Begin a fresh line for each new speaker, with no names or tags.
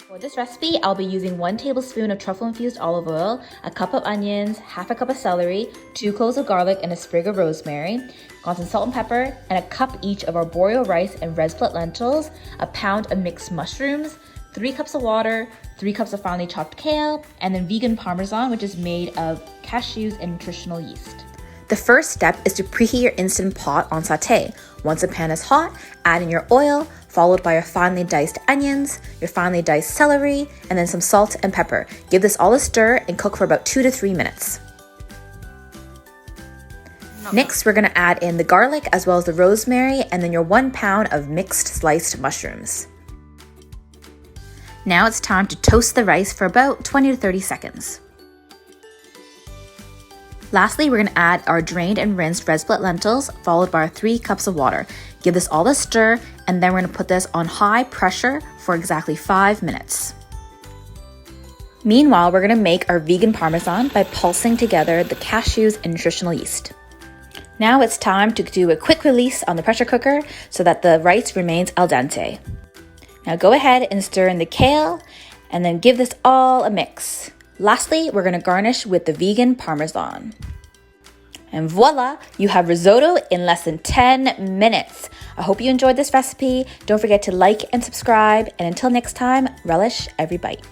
For this recipe, I'll be using 1 tablespoon of truffle-infused olive oil, a cup of onions, half a cup of celery, 2 cloves of garlic, and a sprig of rosemary, got some salt and pepper, and a cup each of arborio rice and red split lentils, a pound of mixed mushrooms, 3 cups of water, 3 cups of finely chopped kale, and then vegan Parmesan, which is made of cashews and nutritional yeast. The first step is to preheat your Instant Pot on sauté. Once the pan is hot, add in your oil, followed by your finely diced onions, your finely diced celery, and then some salt and pepper. Give this all a stir and cook for about 2 to 3 minutes. Next, we're gonna add in the garlic as well as the rosemary and then your 1 pound of mixed sliced mushrooms. Now it's time to toast the rice for about 20 to 30 seconds. Lastly, we're going to add our drained and rinsed red split lentils, followed by our 3 cups of water. Give this all a stir, and then we're going to put this on high pressure for exactly 5 minutes. Meanwhile, we're going to make our vegan Parmesan by pulsing together the cashews and nutritional yeast. Now it's time to do a quick release on the pressure cooker so that the rice remains al dente. Now go ahead and stir in the kale, and then give this all a mix. Lastly, we're going to garnish with the vegan Parmesan. And voila, you have risotto in less than 10 minutes. I hope you enjoyed this recipe. Don't forget to like and subscribe. And until next time, relish every bite.